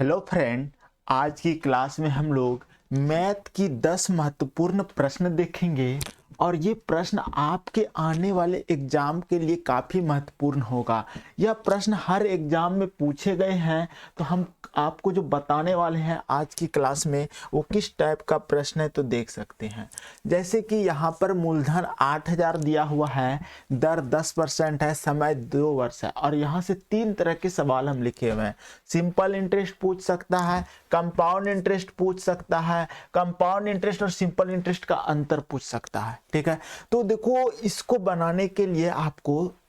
Hello friend, आज की class में हम लोग मैथ की 10 महत्वपूर्ण प्रश्न देखेंगे और ये प्रश्न आपके आने वाले एग्जाम के लिए काफ़ी महत्वपूर्ण होगा। यह प्रश्न हर एग्जाम में पूछे गए हैं, तो हम आपको जो बताने वाले हैं आज की क्लास में वो किस टाइप का प्रश्न है तो देख सकते हैं। जैसे कि यहाँ पर मूलधन 8000 दिया हुआ है, दर 10% है, समय 2 वर्ष है और यहाँ से 3 तरह के सवाल हम लिखे हुए हैं। सिंपल इंटरेस्ट पूछ सकता है, कंपाउंड इंटरेस्ट पूछ सकता है, कंपाउंड इंटरेस्ट और सिंपल इंटरेस्ट का अंतर पूछ सकता है। ठीक है, तो देखो इसको बनाने के लिए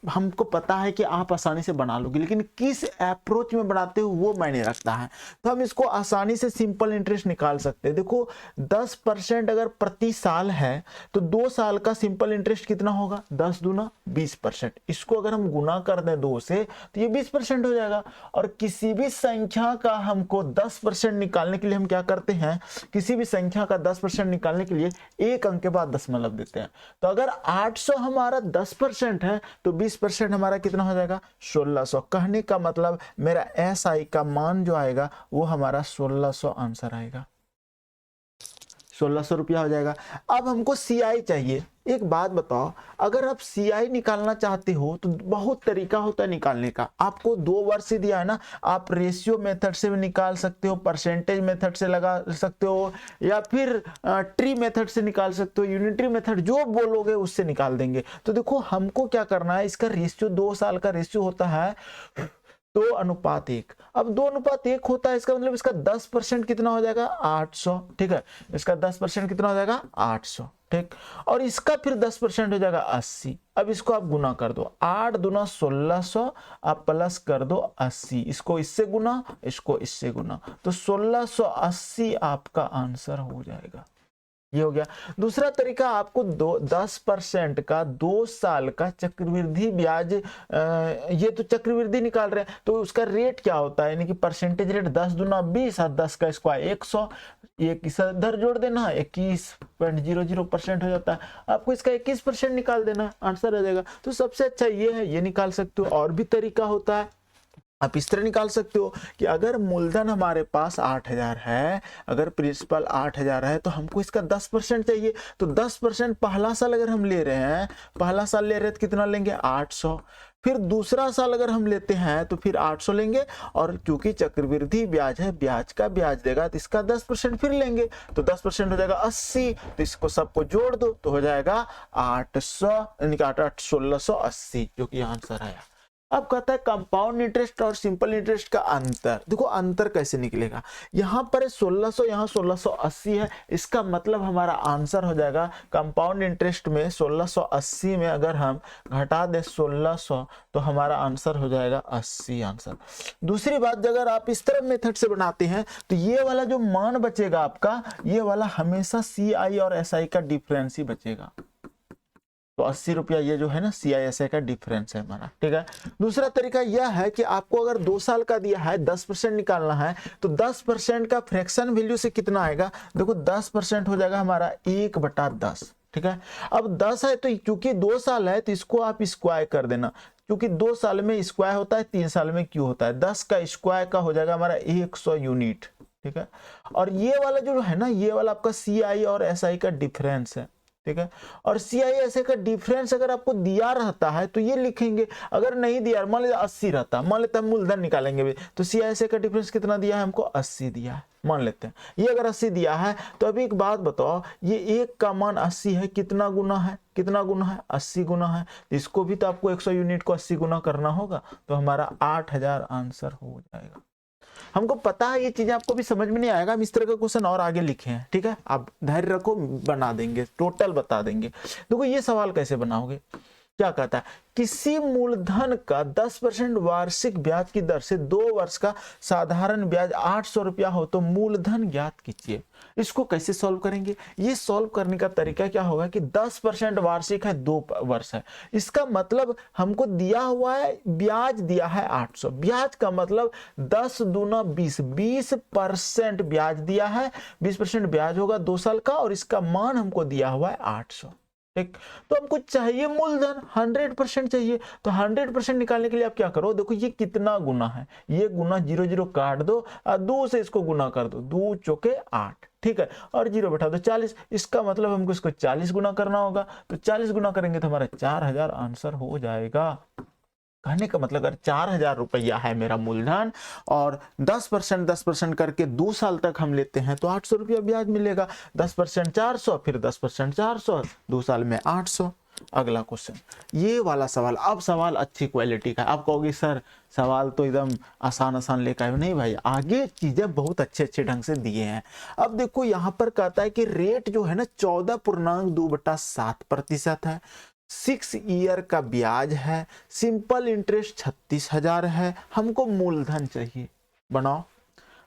हमको पता है कि आप आसानी से बना लोगे, लेकिन किस अप्रोच में बनाते हो वो मायने रखता है। तो हम इसको आसानी से सिंपल इंटरेस्ट निकाल सकते हैं। देखो 10% अगर प्रति साल है तो 2 साल का सिंपल इंटरेस्ट कितना होगा, 10 दूना 20%। इसको अगर हम गुना कर दें 2 से तो ये 20% हो जाएगा। और किसी भी संख्या का हमको 10% निकालने के लिए हम क्या करते हैं, किसी भी संख्या का 10% निकालने के लिए एक अंक के बाद दशमलव देते हैं। तो अगर 800 हमारा 10% है तो 20% हमारा कितना हो जाएगा, 1600। कहने का मतलब मेरा SI का मान जो आएगा वो हमारा 1600 आंसर आएगा, 1600 रुपया हो जाएगा। अब हमको CI चाहिए। एक बात बताओ, अगर आप CI निकालना चाहते हो तो बहुत तरीका होता है निकालने का। आपको 2 वर्ष से दिया है ना, आप रेशियो मेथड से भी निकाल सकते हो, परसेंटेज मेथड से लगा सकते हो, या फिर ट्री मेथड से निकाल सकते हो, यूनिटरी मेथड जो बोलोगे उससे निकाल देंगे। तो देखो हमको क्या करना है, इसका रेशियो 2 साल का रेशियो होता है 2:1। अब 2:1 होता है, इसका मतलब इसका 10% कितना हो जाएगा, 800। ठीक है, इसका 10% कितना हो जाएगा, 800। ठीक, और इसका फिर 10% हो जाएगा 80। अब इसको आप गुना कर दो, 8 दूना 1600, आप प्लस कर दो 80। इसको इससे गुना, इसको इससे गुना, तो 1680 आपका आंसर हो जाएगा। ये हो गया। दूसरा तरीका, आपको 10% का 2 साल का चक्रवृद्धि ब्याज, ये तो चक्रवृद्धि निकाल रहे हैं तो उसका रेट क्या होता है, यानी कि परसेंटेज रेट 10 दूना 20 और 10 का स्क्वायर 100। ये इधर जोड़ देना, 21.00% हो जाता है। आपको इसका 21% निकाल देना, आंसर आ जाएगा। तो सबसे अच्छा ये है, ये निकाल सकते हो। और भी तरीका होता है, आप इस तरह निकाल सकते हो कि अगर मूलधन हमारे पास 8000 है, अगर प्रिंसिपल 8000 है तो हमको इसका 10% चाहिए। तो 10% पहला साल अगर हम ले रहे हैं, पहला साल ले रहे हैं तो कितना लेंगे, 800। फिर दूसरा साल अगर हम लेते हैं तो फिर 800 लेंगे, और क्योंकि चक्रवृद्धि ब्याज है, ब्याज का ब्याज देगा, तो इसका 10% फिर लेंगे, तो 10% हो जाएगा 80। तो इसको सबको जोड़ दो तो हो जाएगा 800, यानी कि 1680, जो कि आंसर आया। अब कहता है कंपाउंड इंटरेस्ट और सिंपल इंटरेस्ट का अंतर। देखो अंतर कैसे निकलेगा, यहाँ पर 1600, यहाँ 1680 है, इसका मतलब हमारा आंसर हो जाएगा कंपाउंड इंटरेस्ट में 1680 में अगर हम घटा दें 1600 तो हमारा आंसर हो जाएगा 80 आंसर। दूसरी बात, अगर आप इस तरह मेथड से बनाते हैं तो ये वाला जो मान बचेगा आपका, ये वाला हमेशा CI और SI का डिफरेंस ही बचेगा। तो 80 रुपया ये जो है ना CISI का डिफरेंस है हमारा। ठीक है, दूसरा तरीका यह है कि आपको अगर 2 साल का दिया है, 10% निकालना है, तो 10% का फ्रैक्शन वैल्यू से कितना आएगा, देखो 10% हो जाएगा हमारा 1/10। ठीक है, अब 10 है तो क्योंकि 2 साल है तो इसको आप स्क्वायर कर देना, क्योंकि 2 साल में स्क्वायर होता है, 3 साल में क्यों होता है, 10 का स्क्वायर का हो जाएगा हमारा 100 यूनिट। ठीक है, और ये वाला जो है ना, ये वाला आपका CI और SI का डिफरेंस है। ठीक है, और CISI का डिफरेंस अगर आपको दिया रहता है तो ये लिखेंगे, अगर नहीं दिया, मान लीजिए 80 रहता, मान लेते हैं मूलधन निकालेंगे भी, तो CISI का डिफरेंस कितना दिया है हमको, 80 दिया है, मान लेते हैं। ये अगर 80 दिया है तो अभी एक बात बताओ, ये 1 का मान 80 है, कितना गुना है, कितना गुना है, 80 गुना है। तो इसको भी तो आपको 100 यूनिट को 80 गुना करना होगा, तो हमारा 8000 आंसर हो जाएगा। हमको पता है ये चीजें आपको भी समझ में नहीं आएगा, हम इस तरह का क्वेश्चन और आगे लिखे हैं। ठीक है, आप धैर्य रखो, बना देंगे, टोटल बता देंगे। देखो ये सवाल कैसे बनाओगे, क्या कहता है, किसी मूलधन का 10% वार्षिक ब्याज की दर से 2 वर्ष का साधारण ब्याज 800 रुपया हो तो मूलधन ज्ञात कीजिए। इसको कैसे सॉल्व करेंगे, ये सॉल्व करने का तरीका क्या होगा कि 10% वार्षिक है, 2 वर्ष है, इसका मतलब हमको दिया हुआ है, ब्याज दिया है 800, ब्याज का मतलब 10 दूना 20, 20% ब्याज दिया है, 20% ब्याज होगा 2 साल का, और इसका मान हमको दिया हुआ है 800। ठीक, तो हमको चाहिए मूलधन 100% चाहिए, तो 100% निकालने के लिए आप क्या करो, देखो ये कितना गुना है, ये गुना 0 0 काट दो और 2 से इसको गुना कर दो, 2 चौके 8, ठीक है, और 0 बैठा दो 40, इसका मतलब हमको इसको 40 गुना करना होगा, तो 40 गुना करेंगे तो हमारा 4000 आंसर हो जाएगा। कहने का मतलब अगर 4000 रुपया है मेरा मूलधन और 10% करके 2 साल तक हम लेते हैं तो 800 रुपया ब्याज मिलेगा, 10% 400, फिर 10% 400, 2 साल में 800। अगला क्वेश्चन, ये वाला सवाल, अब सवाल अच्छी क्वालिटी का। आप कहोगे सर सवाल तो एकदम आसान लेकर आए, नहीं भाई, आगे चीजें बहुत अच्छे ढंग से दिए हैं। अब देखो यहाँ पर कहता है कि रेट जो है ना 14.2/7% है, 6 ईयर का ब्याज है, सिंपल इंटरेस्ट 36,000 है, हमको मूलधन चाहिए। बनाओ,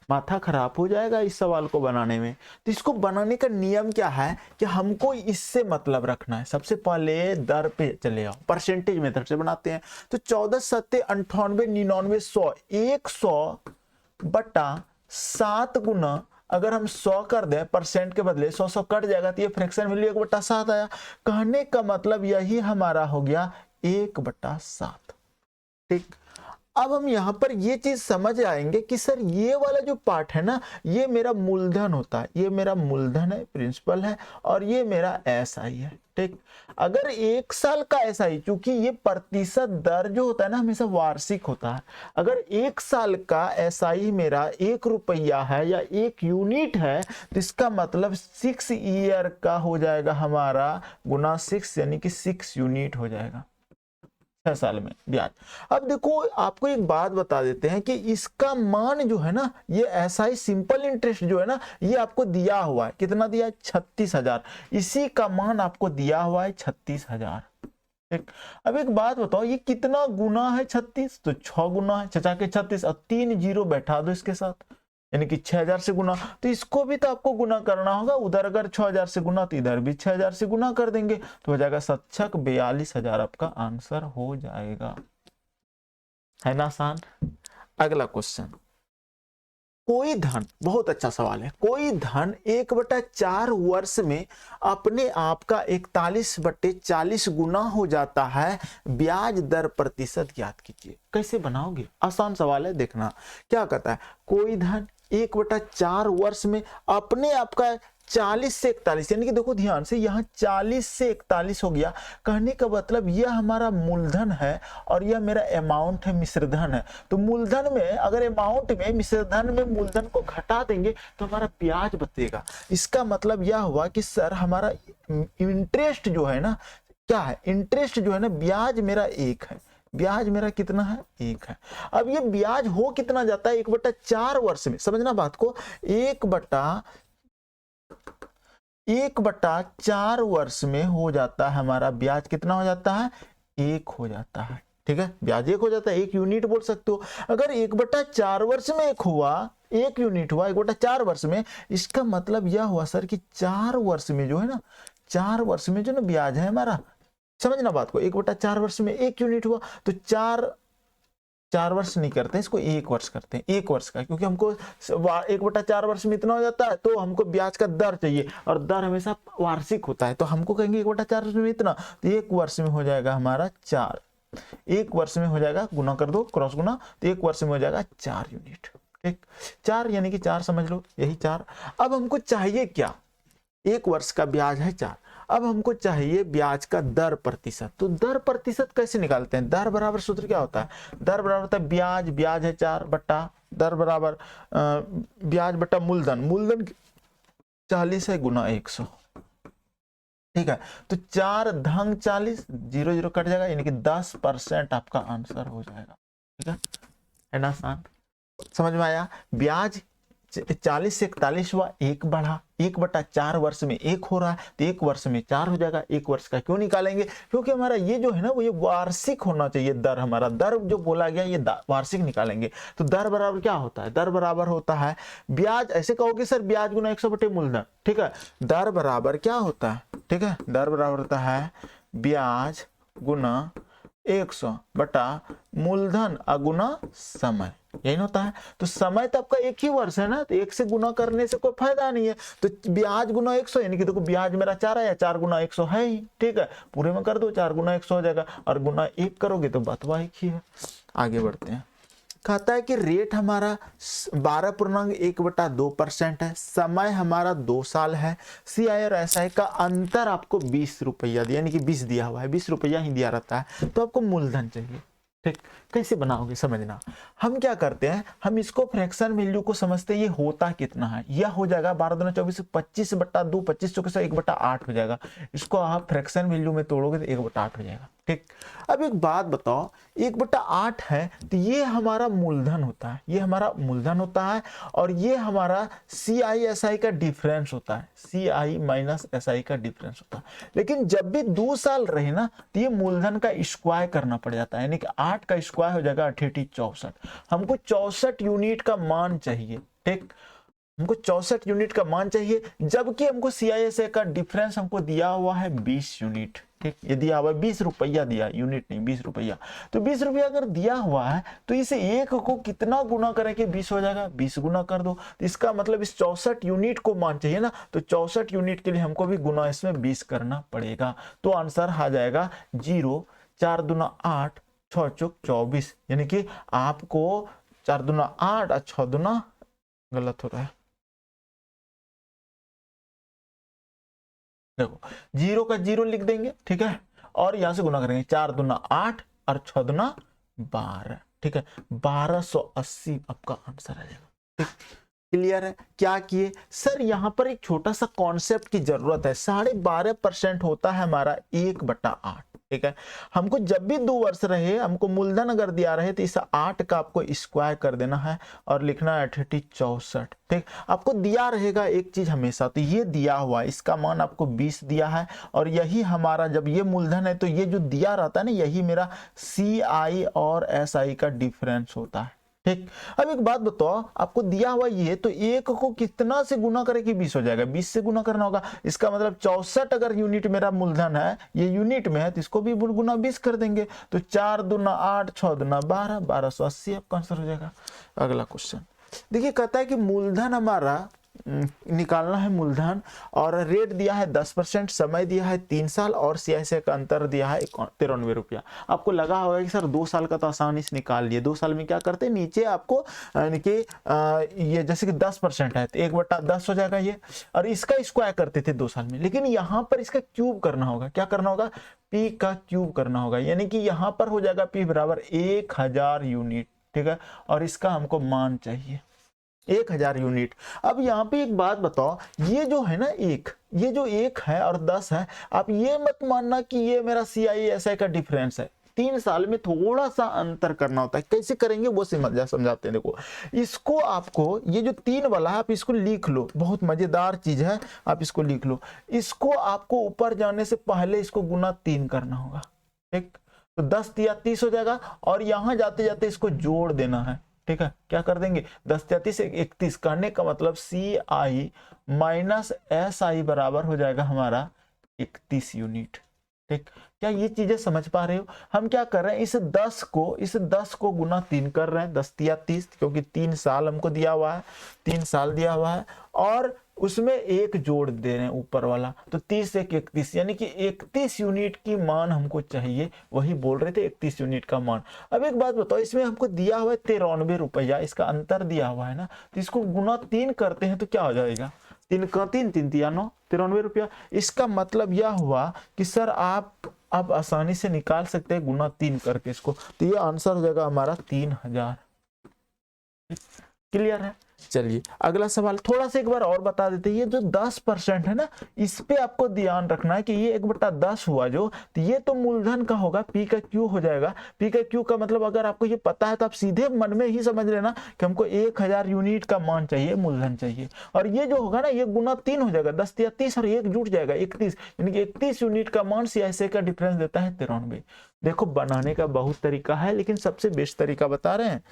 माथा खराब हो जाएगा इस सवाल को बनाने में। तो इसको बनाने का नियम क्या है कि हमको इससे मतलब रखना है। सबसे पहले दर पे चले आओ, परसेंटेज मेथड से बनाते हैं। तो 14 7 98 99 100, 100/7 गुना, अगर हम 100 कर दें परसेंट के बदले 100 कट जाएगा तो ये फ्रैक्शन वैल्यू 1/7 आया। कहने का मतलब यही हमारा हो गया 1/7। ठीक, अब हम यहां पर ये चीज समझ आएंगे कि सर ये वाला जो पार्ट है ना, ये मेरा मूलधन होता है, ये मेरा मूलधन है, प्रिंसिपल है, और ये मेरा एसआई है। ठीक, अगर 1 साल का एसआई, चूंकि ये प्रतिशत दर जो होता है ना हमेशा वार्षिक होता है, अगर 1 साल का एसआई मेरा 1 रुपया है या 1 यूनिट है तो इसका मतलब 6 ईयर का हो जाएगा हमारा गुना 6, यानी कि 6 यूनिट हो जाएगा 6 साल में ब्याज। अब देखो आपको एक बात बता देते हैं कि इसका मान जो है ना, ये एसआई सिंपल इंटरेस्ट जो है ना, ये आपको दिया हुआ है, कितना दिया है 36,000, इसी का मान आपको दिया हुआ है 36,000। ठीक, अब एक बात बताओ ये कितना गुना है 36, तो 6 गुना है, 6 के 36 और 3 जीरो बैठा दो इसके साथ, यानी कि 6000 से गुना। तो इसको भी तो आपको गुना करना होगा, उधर अगर 6000 से गुना तो इधर भी 6000 से गुना कर देंगे, तो हो जाएगा 7 42,000 आपका आंसर हो जाएगा। है ना आसान। अगला क्वेश्चन, कोई धन, बहुत अच्छा सवाल है, कोई धन 1/4 वर्ष में अपने आप का 41/40 गुना हो जाता है, ब्याज दर प्रतिशत ज्ञात कीजिए। कैसे बनाओगे, आसान सवाल है, देखना क्या कहता है। कोई धन 1/4 वर्ष में अपने आप का 40 से 41, यानी कि देखो ध्यान से यहाँ 40 से 41 हो गया। कहने का मतलब यह हमारा मूलधन है और यह मेरा अमाउंट है, मिश्रधन है। तो मूलधन में अगर अमाउंट में मिश्रधन में मूलधन को घटा देंगे तो हमारा ब्याज बचेगा। इसका मतलब यह हुआ कि सर हमारा इंटरेस्ट जो है ना, क्या है, इंटरेस्ट जो है ना, ब्याज मेरा 1 है, ब्याज मेरा कितना है 1 है। अब ये ब्याज हो कितना जाता है 1/4 वर्ष में, समझना बात को, 1/4 वर्ष में हो जाता है हमारा ब्याज, कितना हो जाता है 1 हो जाता है। ठीक है, ब्याज 1 हो जाता है, 1 यूनिट बोल सकते हो। अगर 1/4 वर्ष में 1 हुआ, 1 यूनिट हुआ 1/4 वर्ष में, इसका मतलब यह हुआ सर कि 4 वर्ष में जो है ना, 4 वर्ष में जो ना ब्याज है हमारा, समझना बात को, 1/4 वर्ष में 1 यूनिट हुआ तो 4 वर्ष नहीं करते हैं इसको, 1 वर्ष करते हैं, 1 वर्ष का, क्योंकि हमको 1/4 वर्ष में इतना हो जाता है तो हमको ब्याज का दर चाहिए और दर हमेशा वार्षिक होता है, तो हमको कहेंगे 1/4 वर्ष में इतना, तो 1 वर्ष में हो जाएगा हमारा 4, 1 वर्ष में हो जाएगा, गुना कर दो क्रॉस गुना, तो 1 वर्ष में हो जाएगा 4 यूनिट। ठीक, 4 यानी कि 4 समझ लो, यही 4। अब हमको चाहिए क्या, 1 वर्ष का ब्याज है 4, अब हमको चाहिए ब्याज का दर प्रतिशत। तो दर प्रतिशत कैसे निकालते हैं, दर बराबर सूत्र क्या होता है, दर बराबर होता है ब्याज है 4 बट्टा दर बराबर ब्याज बट्टा मूलधन, मूलधन 40 है गुना 100। ठीक है, तो 4 धन 40, 0 0 कट जाएगा, यानी कि 10% आपका आंसर हो जाएगा। ठीक है ना आसान, समझ में आया। ब्याज 40 से 41 हुआ, 1 बढ़ा, 1/4 वर्ष में 1 हो रहा है तो 1 वर्ष में 4 हो जाएगा। 1 वर्ष का क्यों निकालेंगे, क्योंकि हमारा ये जो है ना वो ये वार्षिक होना चाहिए, दर हमारा, दर जो बोला गया ये वार्षिक निकालेंगे। तो दर बराबर क्या होता है, दर बराबर होता है ब्याज, ऐसे कहोगे सर ब्याज गुना 100/मूलधन। ठीक है, दर बराबर क्या होता है, ठीक है, दर बराबर होता है ब्याज गुना 100/मूलधन अगुना समय। यही होता है। तो समय तो आपका एक ही वर्ष है ना, तो एक से गुना करने से कोई फायदा नहीं है। तो ब्याज गुना 100 यानी कि देखो ब्याज मेरा 4 है, 4 गुना 100 है ही, ठीक है, पूरे में कर दो 4 गुना 100 हो जाएगा, और गुना 1 करोगे तो बतवा एक ही है। आगे बढ़ते हैं। कहता है कि रेट हमारा 12.1/2% है, समय हमारा 2 साल है, CI और SI का अंतर आपको 20 रुपया यानी कि 20 दिया हुआ है, 20 रुपया ही दिया रहता है, तो आपको मूलधन चाहिए। ठीक, कैसे बनाओगे समझना। हम क्या करते हैं, हम इसको फ्रैक्शन वैल्यू को समझते हैं, ये होता कितना है, यह हो जाएगा 12 दूना 24, 25/2, 25 चौके 1/8 हो जाएगा। इसको आप फ्रैक्शन वैल्यू में तोड़ोगे तो 1/8 हो जाएगा। ठीक, अब एक बात बताओ, 1/8 है तो ये हमारा मूलधन होता है, ये हमारा मूलधन होता है, और ये हमारा CI/SI का डिफरेंस होता है, CI माइनस SI का डिफरेंस होता है। लेकिन जब भी 2 साल रहे ना, तो ये मूलधन का स्क्वायर करना पड़ जाता है, यानी कि 8 का स्क्वायर हो जाएगा 88 64। हमको 64 यूनिट का मान चाहिए। ठीक, हमको 64 यूनिट का मान चाहिए, जबकि हमको CI/SI का डिफरेंस हमको दिया हुआ है 20 यूनिट। ठीक, ये दिया हुआ है 20 रुपया दिया, यूनिट नहीं 20 रुपया। तो 20 रुपया अगर दिया हुआ है तो इसे एक को कितना गुना करेंगे, 20 हो जाएगा, 20 गुना कर दो। तो इसका मतलब इस 64 यूनिट को मान चाहिए ना, तो 64 यूनिट के लिए हमको भी गुना इसमें 20 करना पड़ेगा। तो आंसर आ जाएगा 0, 4 दूना 8, 6 चौक 24, यानी कि आपको 4 दूना 8 और 6 दूना गलत हो रहा है, देखो 0 का 0 लिख देंगे, ठीक है, और यहां से गुना करेंगे, 4 दूना 8 और 6 दूना 12, ठीक है, 1280 आपका आंसर आ जाएगा। ठीक, क्लियर है। क्या किए सर, यहां पर एक छोटा सा कॉन्सेप्ट की जरूरत है, 12.5% होता है हमारा 1/8। ठीक है, हमको जब भी 2 वर्ष रहे, हमको मूलधन अगर दिया रहे तो इस 8 का आपको स्क्वायर कर देना है और लिखना है 88 64। ठीक, आपको दिया रहेगा एक चीज हमेशा, तो ये दिया हुआ इसका मान आपको 20 दिया है, और यही हमारा जब ये मूलधन है तो ये जो दिया रहता है ना, यही मेरा CI और SI का डिफरेंस होता है। ठीक, अब एक बात बताओ, आपको दिया हुआ ये, तो एक को कितना से गुना करे कि 20 हो जाएगा, 20 से गुना करना होगा। इसका मतलब 64 अगर यूनिट मेरा मूलधन है, ये यूनिट में है, तो इसको भी गुना 20 कर देंगे। तो 4 दूना 8, 6 दूना 12, 1280 आपका आंसर हो जाएगा। अगला क्वेश्चन देखिए, कहता है कि मूलधन हमारा निकालना है मूलधन, और रेट दिया है 10%, समय दिया है 3 साल, और CI/SI का अंतर दिया है 93 रुपया। आपको लगा होगा कि सर 2 साल का तो आसानी से निकाल लिए, 2 साल में क्या करते हैं, नीचे आपको यानी कि ये जैसे कि 10% है तो 1/10 हो जाएगा ये, और इसका स्क्वायर करते थे 2 साल में, लेकिन यहाँ पर इसका क्यूब करना होगा। क्या करना होगा, P का क्यूब करना होगा, यानी कि यहाँ पर हो जाएगा P बराबर 1000 यूनिट। ठीक है, और इसका हमको मान चाहिए 1000 यूनिट। अब यहाँ पे एक बात बताओ, ये जो है ना ये जो 1 है और 10 है, आप ये मत मानना कि ये मेरा CI/SI का डिफरेंस है। 3 साल में थोड़ा सा अंतर करना होता है, कैसे करेंगे वो समझाते हैं। देखो, इसको आपको ये जो 3 वाला है आप इसको लिख लो, बहुत मजेदार चीज है, आप इसको लिख लो। इसको आपको ऊपर जाने से पहले इसको गुना 3 करना होगा। ठीक, तो 10 दिया 30 हो जाएगा, और यहां जाते जाते इसको जोड़ देना है। ठीक है, क्या कर देंगे, 10 33 31, करने का मतलब CI माइनस SI बराबर हो जाएगा हमारा 31 यूनिट। ठीक, क्या ये चीजें समझ पा रहे हो। हम क्या कर रहे हैं, इस 10 को गुना 3 कर रहे हैं, 10 दिया 30, क्योंकि 3 साल हमको दिया हुआ है, 3 साल दिया हुआ है, और उसमें 1 जोड़ दे रहे हैं ऊपर वाला, तो 30 1 31, यानी कि 31 यूनिट की मान हमको चाहिए, वही बोल रहे थे 31 यूनिट का मान। अब एक बात बताओ, इसमें हमको दिया हुआ है 93 रुपया, इसका अंतर दिया हुआ है ना, तो इसको गुना 3 करते हैं तो क्या हो जाएगा, 3 का 3 3 दिया 9, 93 रुपया। इसका मतलब यह हुआ कि सर आप आसानी से निकाल सकते हैं गुना 3 करके इसको, तो ये आंसर हो जाएगा हमारा 3000। क्लियर है। चलिए अगला सवाल थोड़ा सा एक बार और बता देते हैं, ये जो 10% है ना, इस पे आपको ध्यान रखना है कि ये 1/10 हुआ जो, तो ये तो मूलधन का होगा, P का Q हो जाएगा। P का Q का मतलब अगर आपको ये पता है तो आप सीधे मन में ही समझ लेना कि हमको 1000 यूनिट का मान चाहिए, मूलधन चाहिए, और ये जो होगा ना ये गुना 3 हो जाएगा, 10 या 30 और 1 जुट जाएगा 31, यानी कि 31 यूनिट का मान CI/SI का डिफरेंस देता है 93। देखो बनाने का बहुत तरीका है, लेकिन सबसे बेस्ट तरीका बता रहे हैं।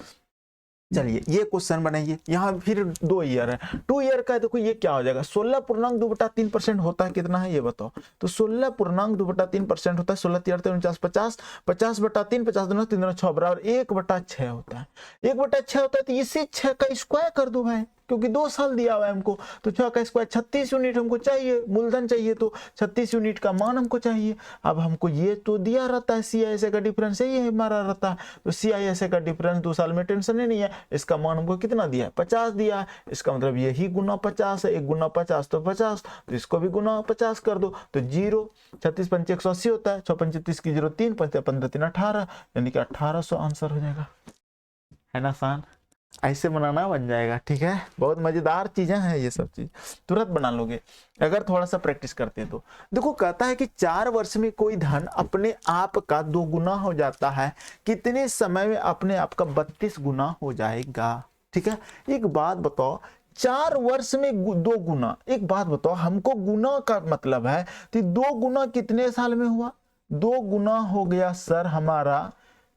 चलिए ये क्वेश्चन बनाइए, यहाँ फिर 2 ईयर है, 2 ईयर का है। देखो ये क्या हो जाएगा, 16.2/3% होता है, कितना है ये बताओ। तो 16.2/3% होता है, 16 3 49 50, 50/3, 50 दूना 3 दूना 6 बराबर 1/6 होता है। 1/6 होता है, तो इसी 6 का स्क्वायर कर दो भाई, क्योंकि 2 साल दिया हुआ है हमको। तो 6 का स्क्वायर 36 यूनिट हमको चाहिए, मूलधन चाहिए, तो 36 यूनिट का मान हमको चाहिए। अब हमको ये तो दिया रहता है, CISA का डिफरेंस यही हमारा रहता है। तो CISA का डिफरेंस 2 साल में टेंशन ही नहीं है। इसका मान हमको कितना दिया है, 50 दिया है। इसका मतलब यही गुना 50 है, 1 गुना 50 तो 50, तो इसको भी गुना 50 कर दो, तो 0। 36 5 180 होता है, 6 5 30 की 0 3, 15 3 18, यानी कि 1800 आंसर हो जाएगा। है ना आसान, ऐसे बनाना बन जाएगा। ठीक है, बहुत मजेदार चीजें हैं ये सब चीज, तुरंत बना लोगे अगर थोड़ा सा प्रैक्टिस करते हैं तो। देखो कहता है कि 4 वर्ष में कोई धन अपने आप का 2 गुना हो जाता है, कितने समय में अपने आप का 32 गुना हो जाएगा। ठीक है, एक बात बताओ, 4 वर्ष में 2 गुना, एक बात बताओ, हमको गुना का मतलब है कि 2 गुना कितने साल में हुआ, 2 गुना हो गया सर हमारा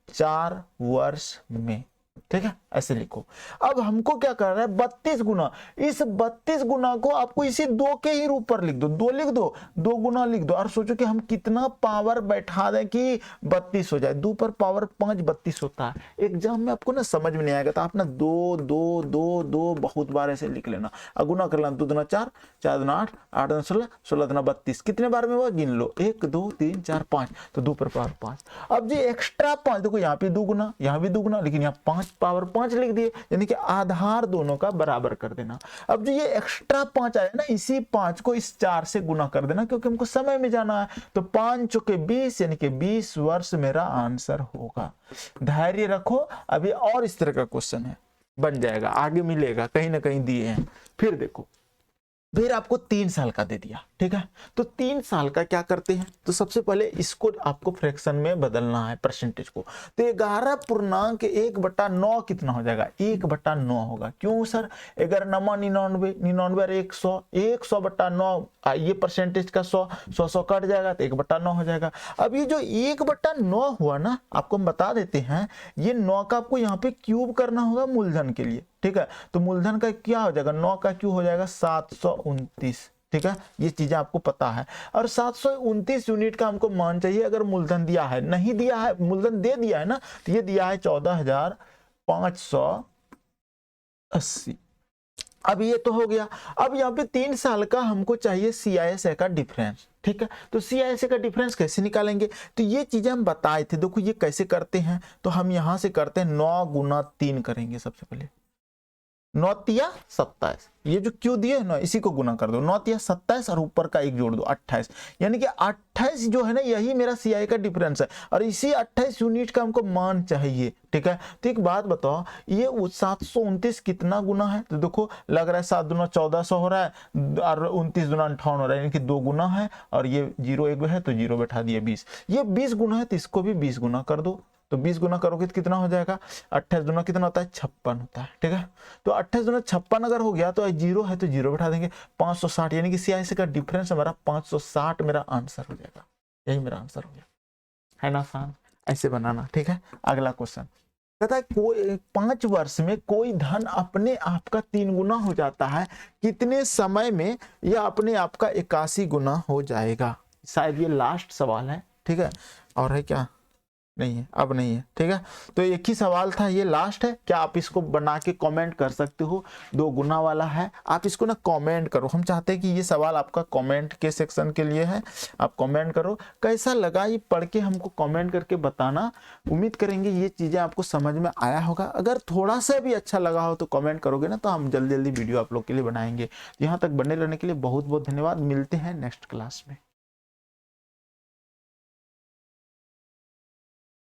4 वर्ष में। ठीक है, ऐसे लिखो। अब हमको क्या कर रहा है, 32 गुना, इस 32 गुना को आपको इसी 2 के ही रूप पर लिख दो, 2 लिख दो, 2 गुना लिख दो, और सोचो कि हम कितना पावर बैठा दें कि 32 हो जाए। 2 पर पावर 5 32 होता है। एग्जाम में आपको ना समझ में नहीं आएगा, तो आप ना 2 2 2 2 बहुत बार ऐसे लिख लेना, और गुना कर लेना, 2 दूना 4, 4 दूना 8, 8 दूना 16, 16 दूना 32, कितने बार में हुआ गिन लो, 1 2 3 4 5, तो 2 पर पावर 5। अब जी एक्स्ट्रा 5, देखो यहाँ पे 2 गुना, यहाँ भी 2 गुना, लेकिन यहाँ 5 पावर 5 लिख दिए, यानी कि आधार दोनों का बराबर कर देना। अब जो ये एक्स्ट्रा 5 आया ना, इसी 5 को इस 4 से गुना कर देना, क्योंकि हमको समय में जाना है। तो 5 चौके 20, यानी कि 20 वर्ष मेरा आंसर होगा। धैर्य रखो, अभी और इस तरह का क्वेश्चन है, बन जाएगा, आगे मिलेगा, कहीं ना कहीं दिए हैं। फिर देखो, फिर आपको 3 साल का दे दिया। ठीक है, तो 3 साल का क्या करते हैं, तो सबसे पहले इसको आपको फ्रैक्शन में बदलना है, परसेंटेज को। तो 11.1/9 कितना हो जाएगा, 1/9 होगा। क्यों सर, 11 9 99, 99 और 100, 100/9, ये परसेंटेज का 100 100 100 कट जाएगा, तो 1/9 हो जाएगा। अब ये जो 1/9 हुआ ना, आपको हम बता देते हैं, ये 9 का आपको यहाँ पे क्यूब करना होगा मूलधन के लिए। ठीक है, तो मूलधन का क्या हो जाएगा, 9 का क्यूब हो जाएगा 729। ठीक है, ये चीजें आपको पता है। और 729 यूनिट का हमको मान चाहिए, अगर मूलधन दिया है, नहीं दिया है, मूलधन दे दिया है ना, तो ये दिया है 14,580। अब ये तो हो गया। अब यहाँ पे 3 साल का हमको चाहिए CISA का डिफरेंस। ठीक है, तो CISA का डिफरेंस कैसे निकालेंगे, तो ये चीजें हम बताए थे। देखो ये कैसे करते हैं, तो हम यहां से करते हैं 9 गुना 3 करेंगे। सबसे पहले 9 तिया 27, ये जो क्यों दिए ना, इसी को गुना कर दो, 9 तिया 27 और ऊपर का 1 जोड़ दो, 28, यानी कि 28 जो है ना, यही मेरा CI का डिफरेंस है, और इसी 28 यूनिट का हमको मान चाहिए। ठीक है, तो एक बात बताओ, ये 729 कितना गुना है, तो देखो लग रहा है 7 दूना 1400 हो रहा है, और 29 दूना 58 हो रहा है, यानी कि 2 गुना है, और ये 0 1 है, तो 0 बैठा दिए 20, ये 20 गुना है, तो इसको भी 20 गुना कर दो। तो 20 गुना करोगे तो कितना हो जाएगा, 28 गुना कितना होता है, 56 होता है। ठीक है, तो 28 गुना 56 अगर हो गया, तो 0 है तो 0 बैठा देंगे, 560, यानी कि CISA का डिफरेंस हमारा 560 मेरा आंसर हो जाएगा। यही मेरा आंसर हो गया, है ना आसान, ऐसे बनाना। ठीक है, अगला क्वेश्चन कहता है, कोई 5 वर्ष में कोई धन अपने आप का 3 गुना हो जाता है, कितने समय में यह अपने आप का 81 गुना हो जाएगा। शायद ये लास्ट सवाल है। ठीक है, और है क्या, नहीं है, अब नहीं है। ठीक है, तो एक ही सवाल था, ये लास्ट है। क्या आप इसको बना के कमेंट कर सकते हो, 2 गुना वाला है, आप इसको ना कमेंट करो। हम चाहते हैं कि ये सवाल आपका कमेंट के सेक्शन के लिए है, आप कमेंट करो, कैसा लगा ये पढ़ के हमको कमेंट करके बताना। उम्मीद करेंगे ये चीजें आपको समझ में आया होगा। अगर थोड़ा सा भी अच्छा लगा हो तो कमेंट करोगे ना, तो हम जल्दी जल्दी वीडियो आप लोग के लिए बनाएंगे। यहाँ तक बने रहने के लिए बहुत बहुत धन्यवाद। मिलते हैं नेक्स्ट क्लास में।